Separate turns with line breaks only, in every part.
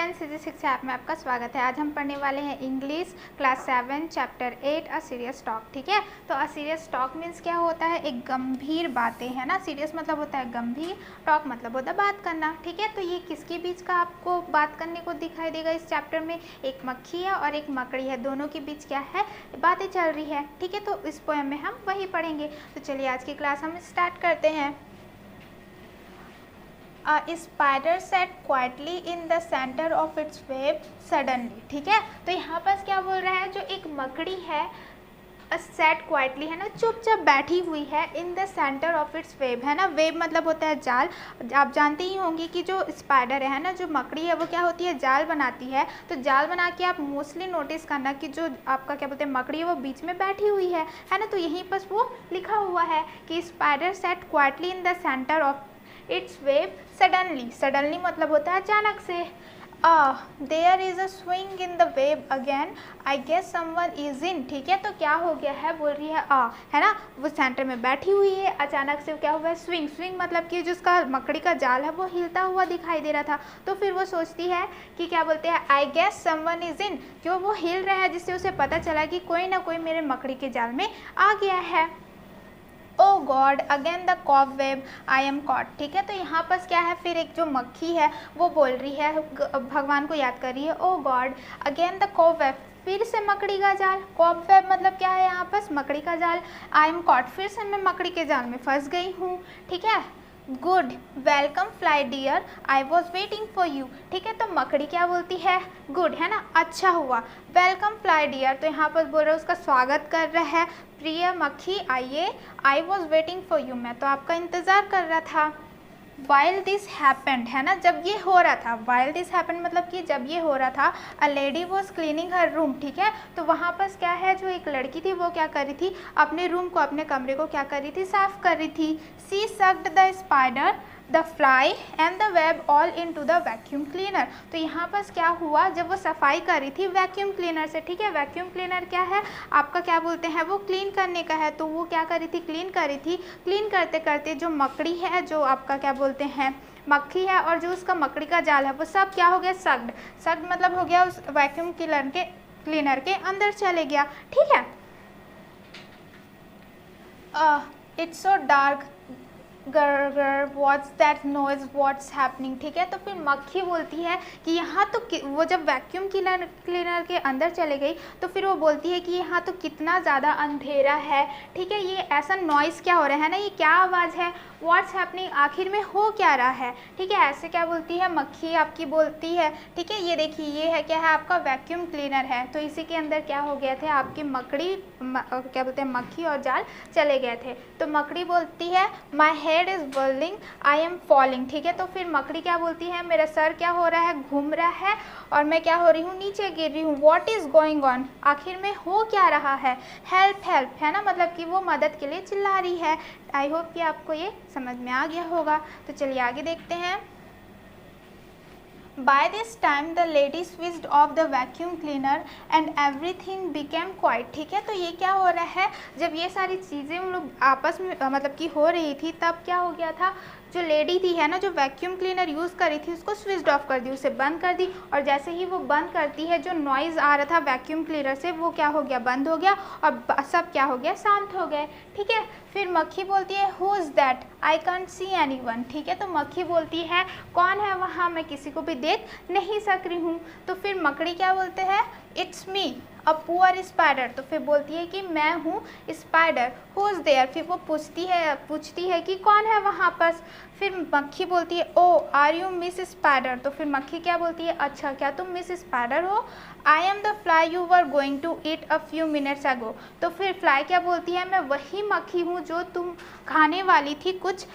Students, CG शिक्षा app में आपका स्वागत है। आज हम पढ़ने वाले हैं English class 7 chapter 8 a serious talk. ठीक है, तो अ सीरियस टॉक मीन्स क्या होता है? एक गंभीर बातें, है ना। सीरियस मतलब होता है गंभीर, टॉक मतलब होता है बात करना। ठीक है, तो ये किसके बीच का आपको बात करने को दिखाई देगा इस चैप्टर में? एक मक्खी है और एक मकड़ी है, दोनों के बीच क्या है? बातें चल रही है। ठीक है, तो इस पोएम में हम वही पढ़ेंगे। तो चलिए आज की क्लास हम स्टार्ट करते हैं। A spider sat quietly in the center of its web suddenly। ठीक है, तो यहाँ पर क्या बोल रहा है? जो एक मकड़ी है सेट क्वाइटली, है ना, चुपचाप बैठी हुई है इन the centre of its web, है ना। वेब मतलब होता है जाल। आप जानते ही होंगे कि जो स्पाइडर है ना, जो मकड़ी है, वो क्या होती है? जाल बनाती है। तो जाल बना के आप मोस्टली नोटिस करना कि जो आपका क्या बोलते हैं मकड़ी है, वो बीच में बैठी हुई है ना। तो यहीं पर वो लिखा हुआ है कि spider sat quietly in the centre of its web suddenly. Suddenly मतलब होता है अचानक से। There is a swing in the web again, I guess someone is in. ठीक है, तो क्या हो गया है? बोल रही है है ना, वो सेंटर में बैठी हुई है, अचानक से क्या हुआ है? स्विंग। स्विंग मतलब कि जो उसका मकड़ी का जाल है वो हिलता हुआ दिखाई दे रहा था। तो फिर वो सोचती है कि क्या बोलते हैं, I guess someone is in, क्यों वो हिल रहा है, जिससे उसे पता चला कि कोई ना कोई मेरे मकड़ी के जाल में आ गया है। Oh God again the cobweb I am caught. ठीक है, तो यहाँ पर क्या है? फिर एक जो मक्खी है वो बोल रही है, भगवान को याद कर रही है। Oh God again the cobweb, फिर से मकड़ी का जाल। कॉब वेब मतलब क्या है? यहाँ पर मकड़ी का जाल। आई एम कॉट, फिर से मैं मकड़ी के जाल में फंस गई हूँ। ठीक है, good welcome fly dear I was waiting for you. ठीक है, तो मकड़ी क्या बोलती है? गुड, है ना, अच्छा हुआ। वेलकम फ्लाई डियर, तो यहाँ पर बोल रहा है उसका स्वागत कर रहा है। प्रिय मक्खी आइए। आई वॉज वेटिंग फॉर यू, मैं तो आपका इंतज़ार कर रहा था। वाइल दिस हैपेंड, है ना, जब ये हो रहा था। वाइल दिस हैपेंड मतलब कि जब ये हो रहा था। A lady was cleaning her room. ठीक है, तो वहाँ पर क्या है? जो एक लड़की थी वो क्या कर रही थी? अपने रूम को, अपने कमरे को क्या कर रही थी? साफ कर रही थी। She sucked the spider the fly and the web all into the vacuum cleaner. तो यहाँ पर क्या हुआ? जब वो सफाई कर रही थी वैक्यूम क्लीनर से। ठीक है, वैक्यूम क्लीनर क्या है? आपका क्या बोलते हैं, वो क्लीन करने का है। तो वो क्या कर रही थी? क्लीन कर रही थी। क्लीन करते करते जो मकड़ी है, जो आपका क्या बोलते हैं मक्खी है, और जो उसका मकड़ी का जाल है, वो सब क्या हो गया? सक्ड। सक्ड मतलब हो गया उस वैक्यूम क्लीनर के अंदर चले गया। ठीक है, इट्स सो डार्क गर what's that noise what's happening. ठीक है, तो फिर मक्खी बोलती है कि यहाँ तो वो जब वैक्यूम क्लीनर के अंदर चले गई तो फिर वो बोलती है कि यहाँ तो कितना ज़्यादा अंधेरा है। ठीक है, ये ऐसा नॉइज़ क्या हो रहा है ना, ये क्या आवाज़ है? व्हाट्स हैपनिंग, आखिर में हो क्या रहा है? ठीक है, ऐसे क्या बोलती है मक्खी आपकी बोलती है। ठीक है, ये देखिए, ये है क्या है? आपका वैक्यूम क्लीनर है। तो इसी के अंदर क्या हो गए थे? आपकी मकड़ी क्या बोलते हैं मक्खी और जाल चले गए थे। तो मकड़ी बोलती है my head is whirling I am falling. ठीक है, तो फिर मकड़ी क्या बोलती है? मेरा सर क्या हो रहा है? घूम रहा है, और मैं क्या हो रही हूँ? नीचे गिर रही हूँ। व्हाट इज गोइंग ऑन, आखिर में हो क्या रहा है? हेल्प हेल्प, है ना, मतलब कि वो मदद के लिए चिल्ला रही है। आई होप कि आपको ये समझ में आ गया होगा। तो चलिए आगे देखते हैं। By this time the lady switched off the vacuum cleaner and everything became quiet। ठीक है, तो ये क्या हो रहा है? जब ये सारी चीज़ें हम लोग आपस में मतलब कि हो रही थी, तब क्या हो गया था? जो लेडी थी, है ना, जो वैक्यूम क्लीनर यूज़ कर रही थी, उसको स्विच ऑफ कर दी, उसे बंद कर दी। और जैसे ही वो बंद करती है, जो नॉइज़ आ रहा था वैक्यूम क्लीनर से, वो क्या हो गया? बंद हो गया, और सब क्या हो गया? शांत हो गए। ठीक है, फिर मक्खी बोलती है who is that I can't see anyone. ठीक है, तो मक्खी बोलती है कौन है वहाँ? मैं किसी को भी देख नहीं सक रही हूँ। तो फिर मकड़ी क्या बोलते हैं? It's me a poor spider. तो फिर बोलती है कि मैं हूँ स्पाइडर। हु इज़ देयर, फिर वो पूछती है कि कौन है वहाँ पर। फिर मक्खी बोलती है oh are you Miss Spider. तो फिर मक्खी क्या बोलती है? अच्छा, क्या तुम मिस स्पाइडर हो? I am the fly you were going to eat a few minutes ago. तो फिर फ्लाई क्या बोलती है? मैं वही मक्खी हूँ जो तुम खाने वाली थी कुछ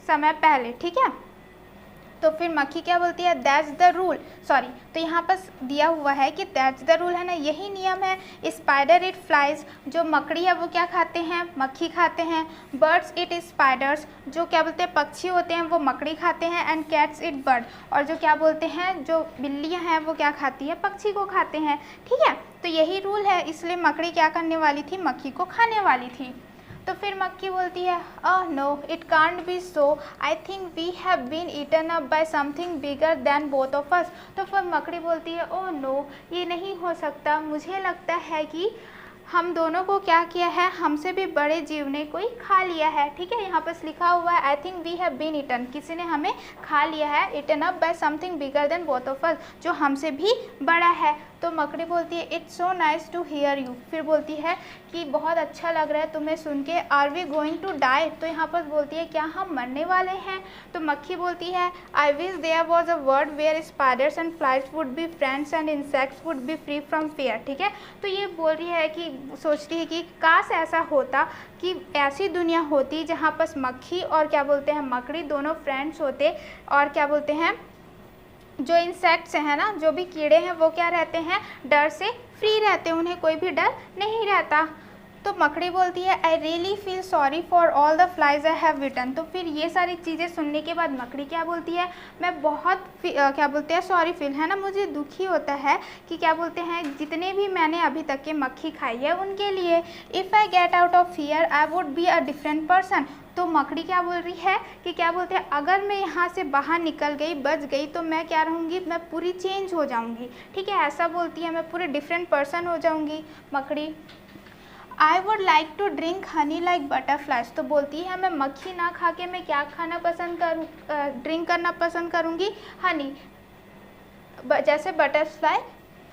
समय पहले। ठीक है, तो फिर मक्खी क्या बोलती है? दैट्स द रूल, सॉरी, तो यहाँ पर दिया हुआ है कि दैट्स द रूल, है ना, यही नियम है। स्पाइडर इट फ्लाइज, जो मकड़ी है वो क्या खाते हैं? मक्खी खाते हैं। बर्ड्स इट स्पाइडर्स, जो क्या बोलते हैं पक्षी होते हैं वो मकड़ी खाते हैं। एंड कैट्स इट बर्ड, और जो क्या बोलते हैं जो बिल्लियाँ हैं वो क्या खाती है? पक्षी को खाते हैं। ठीक है, तो यही रूल है, इसलिए मकड़ी क्या करने वाली थी? मक्खी को खाने वाली थी। तो फिर मक्खी बोलती है no it can't be so, I think we have been eaten up by something bigger than both of us. तो फिर मकड़ी बोलती है ओह नो ये नहीं हो सकता, मुझे लगता है कि हम दोनों को क्या किया है, हमसे भी बड़े जीव ने कोई खा लिया है। ठीक है, यहाँ पर लिखा हुआ है I think we have been eaten, किसी ने हमें खा लिया है, eaten up by something bigger than both of us, जो हमसे भी बड़ा है। तो मकड़ी बोलती है it's so nice to hear you, फिर बोलती है कि बहुत अच्छा लग रहा है तुम्हें सुन के। Are we going to die, तो यहाँ पर बोलती है क्या हम मरने वाले हैं। तो मक्खी बोलती है I wish there was a world where spiders and flies would be friends and insects would be free from fear. ठीक है, तो ये बोल रही है कि सोच रही है कि काश ऐसा होता, कि ऐसी दुनिया होती जहाँ पर मक्खी और क्या बोलते हैं मकड़ी दोनों फ्रेंड्स होते, और क्या बोलते हैं जो इंसेक्ट्स हैं ना, जो भी कीड़े हैं वो क्या रहते हैं, डर से फ्री रहते हैं, उन्हें कोई भी डर नहीं रहता। तो मकड़ी बोलती है I really feel sorry for all the flies I have eaten. तो फिर ये सारी चीज़ें सुनने के बाद मकड़ी क्या बोलती है, मैं बहुत क्या बोलते हैं सॉरी फील, है ना, मुझे दुखी होता है कि क्या बोलते हैं जितने भी मैंने अभी तक के मक्खी खाई है उनके लिए। If I get out of fear I would be a different person. तो मकड़ी क्या बोल रही है कि क्या बोलते हैं अगर मैं यहाँ से बाहर निकल गई, बच गई, तो मैं क्या रहूँगी, मैं पूरी चेंज हो जाऊँगी। ठीक है, ऐसा बोलती है, मैं पूरे डिफरेंट पर्सन हो जाऊँगी मकड़ी। I would like to drink honey like butterflies. तो बोलती है मैं मक्खी ना खा के मैं क्या खाना पसंद करूँ, ड्रिंक करना पसंद करूँगी, हनी, जैसे बटरफ्लाई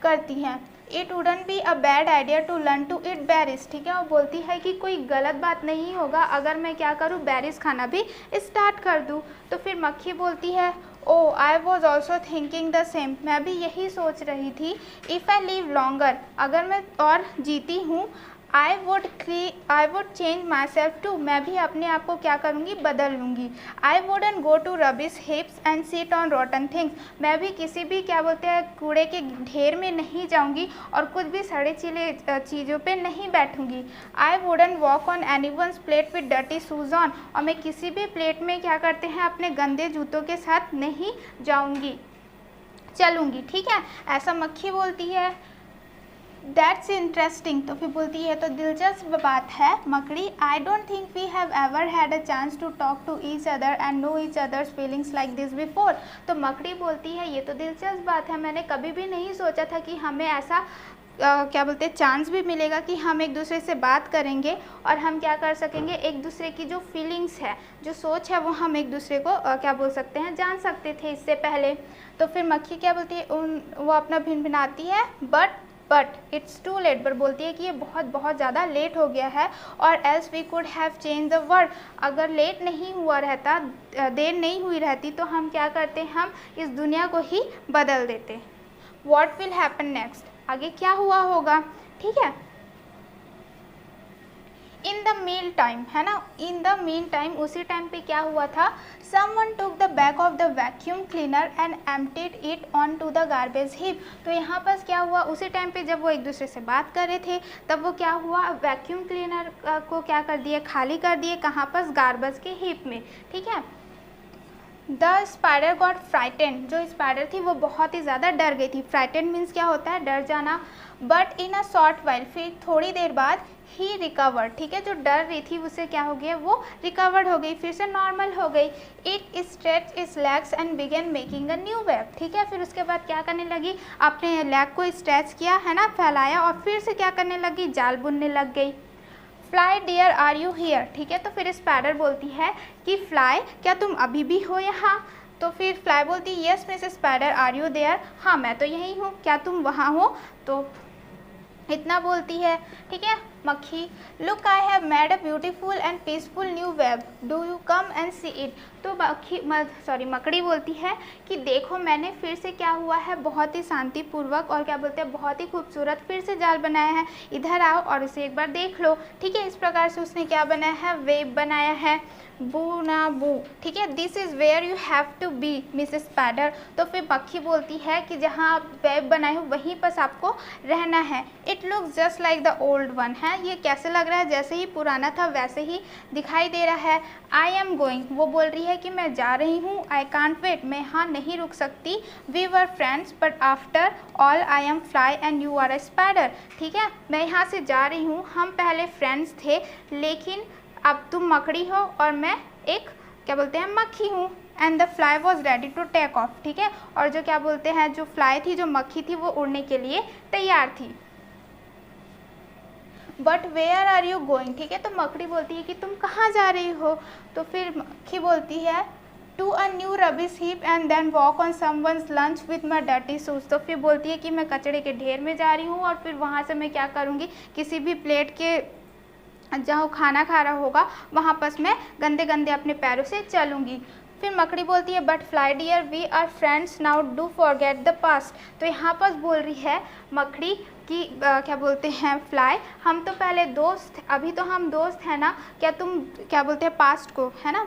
करती हैं। It wouldn't be a bad idea to learn to eat berries. ठीक है, वो बोलती है कि कोई गलत बात नहीं होगा अगर मैं क्या करूँ, बेरीज खाना भी स्टार्ट कर दूँ। तो फिर मक्खी बोलती है oh I was also thinking the same, मैं भी यही सोच रही थी। इफ़ आई लिव लॉन्गर, अगर मैं और जीती हूँ, I would change myself too, मैं भी अपने आप को क्या करूँगी, बदल लूँगी। I wouldn't go to rubbish heaps and sit on rotten things, मैं भी किसी भी क्या बोलते हैं कूड़े के ढेर में नहीं जाऊँगी और कुछ भी सड़े चिले चीज़ों पे नहीं बैठूँगी। I wouldn't walk on anyone's plate with dirty shoes on, और मैं किसी भी प्लेट में क्या करते हैं अपने गंदे जूतों के साथ नहीं जाऊँगी, चलूँगी। ठीक है, ऐसा मक्खी बोलती है। दैट्स इंटरेस्टिंग, तो फिर बोलती है तो दिलचस्प बात है मकड़ी। I don't think we have ever had a chance to talk to each other and know each other's feelings like this before. तो मकड़ी बोलती है ये तो दिलचस्प बात है, मैंने कभी भी नहीं सोचा था कि हमें ऐसा क्या बोलते हैं चांस भी मिलेगा कि हम एक दूसरे से बात करेंगे और हम क्या कर सकेंगे, एक दूसरे की जो फीलिंग्स है, जो सोच है, वो हम एक दूसरे को क्या बोल सकते हैं, जान सकते थे इससे पहले। तो फिर मक्खी क्या बोलती है, वो अपना भिनभिनाती है, बट इट्स टू लेट, पर बोलती है कि ये बहुत ज़्यादा लेट हो गया है, और else we could have change the world, अगर लेट नहीं हुआ रहता, देर नहीं हुई रहती, तो हम क्या करते, हम इस दुनिया को ही बदल देते। वॉट विल हैपन नेक्स्ट, आगे क्या हुआ होगा। ठीक है, इन द मील टाइम, है ना, इन द मीन टाइम, उसी टाइम पे क्या हुआ था, someone took the bag of the vacuum cleaner and emptied it on to the garbage heap. तो यहाँ पर क्या हुआ, उसी टाइम पे जब वो एक दूसरे से बात कर रहे थे, तब वो क्या हुआ, वैक्यूम क्लीनर को क्या कर दिए, खाली कर दिए, कहाँ पर, गार्बेज के हीप में। ठीक है, द स्पाइडर गॉट फ्राइटेंड, जो स्पाइडर थी वो बहुत ही ज़्यादा डर गई थी। फ्राइटेंड मीन्स क्या होता है, डर जाना। But in a short while, फिर थोड़ी देर बाद ही रिकवर्ड। ठीक है, जो डर रही थी उससे क्या हो गया, वो रिकवर्ड हो गई, फिर से नॉर्मल हो गई। It stretch its legs and began making a new web. ठीक है, फिर उसके बाद क्या करने लगी, अपने लेग को स्ट्रेच किया, है ना, फैलाया, और फिर से क्या करने लगी, जाल बुनने लग गई। Fly dear are you here. ठीक है, तो फिर स्पाइडर बोलती है कि फ्लाई, क्या तुम अभी भी हो यहाँ। तो फिर फ्लाई बोलती है yes Mrs Spider are you there, हाँ मैं तो यहीं हूँ, क्या तुम वहाँ हो। तो इतना बोलती है। ठीक है, मक्खी, look I have made a beautiful and peaceful new web, do you come and see it. तो मकड़ी बोलती है कि देखो मैंने फिर से क्या हुआ है, बहुत ही शांतिपूर्वक और क्या बोलते हैं बहुत ही खूबसूरत फिर से जाल बनाया है, इधर आओ और इसे एक बार देख लो। ठीक है, इस प्रकार से उसने क्या बनाया है, वेब बनाया है, बू ना बू। ठीक है, this is where you have to be Mrs Spider. तो फिर मक्खी बोलती है कि जहाँ आप वेब बनाए हो वहीं पर आपको रहना है। It looks just like the old one, है ये कैसे लग रहा है, जैसे ही पुराना था वैसे ही दिखाई दे रहा है। आई एम गोइंग, वो बोल रही है कि मैं जा रही हूँ। आई कांट वेट, मैं यहाँ नहीं रुक सकती। We were friends but after all I am fly and you are a spider. ठीक है, मैं यहाँ से जा रही हूँ, हम पहले फ्रेंड्स थे लेकिन अब तुम मकड़ी हो और मैं एक क्या बोलते हैं मक्खी हूँ। And the fly was ready to take off, ठीक है, और जो क्या बोलते हैं जो फ्लाई थी, जो मक्खी थी, वो उड़ने के लिए तैयार थी। But where are you going, ठीक है, तो मकड़ी बोलती है कि तुम कहाँ जा रही हो। तो फिर मक्खी बोलती है to a new rubbish heap and then walk on someone's lunch with my dirty shoes. तो फिर बोलती है कि मैं कचरे के ढेर में जा रही हूँ और फिर वहाँ से मैं क्या करूँगी, किसी भी प्लेट के जहाँ खाना खा रहा होगा वहाँ पर मैं गंदे गंदे अपने पैरों से चलूँगी। फिर मकड़ी बोलती है but fly dear we are friends now do forget the past. तो यहाँ पर बोल रही है मकड़ी कि क्या बोलते हैं फ्लाई, हम तो पहले दोस्त, अभी तो हम दोस्त हैं ना, क्या तुम क्या बोलते हैं पास्ट को, है ना,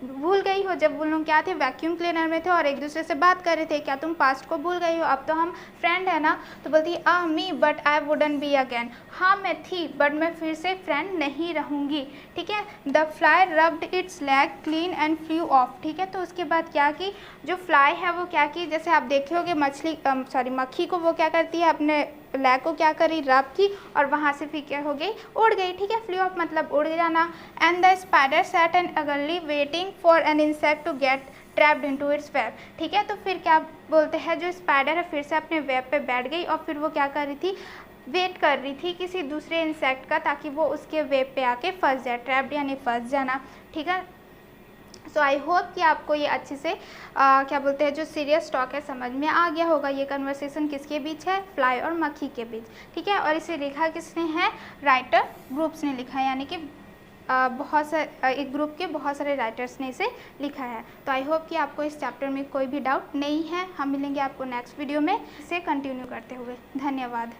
भूल गई हो। जब वो लोग क्या थे, वैक्यूम क्लीनर में थे और एक दूसरे से बात कर रहे थे, क्या तुम पास्ट को भूल गई हो, अब तो हम फ्रेंड है ना। तो बोलती है me but I wouldn't be again, हाँ मैं थी बट मैं फिर से फ्रेंड नहीं रहूँगी, ठीक है। The fly rubbed it's leg clean and flew off, ठीक है। तो उसके बाद क्या की, जो फ्लाई है वो क्या की, जैसे आप देखे होगे मक्खी को वो क्या करती है, अपने लेग को क्या करी, रब की, और वहाँ से फिर क्या हो गई, उड़ गई, ठीक है। फ्ली ऑफ मतलब उड़ जाना। And the spider sat and अगली waiting for an insect to get trapped into its web, ठीक है। तो फिर क्या बोलते हैं, जो स्पाइडर है फिर से अपने वेब पे बैठ गई और फिर वो क्या कर रही थी, वेट कर रही थी किसी दूसरे इंसेक्ट का, ताकि वो उसके वेब पे आके फंस जाए। ट्रैप्ड यानी फंस जाना, ठीक है। सो आई होप कि आपको ये अच्छे से क्या बोलते हैं जो सीरियस टॉक है समझ में आ गया होगा। ये कन्वर्सेशन किसके बीच है, फ्लाई और मक्खी के बीच, ठीक है। और इसे लिखा किसने है, राइटर ग्रुप्स ने लिखा है, यानी कि बहुत सारे एक ग्रुप के बहुत सारे राइटर्स ने इसे लिखा है। तो आई होप कि आपको इस चैप्टर में कोई भी डाउट नहीं है। हम मिलेंगे आपको नेक्स्ट वीडियो में इसे कंटिन्यू करते हुए। धन्यवाद।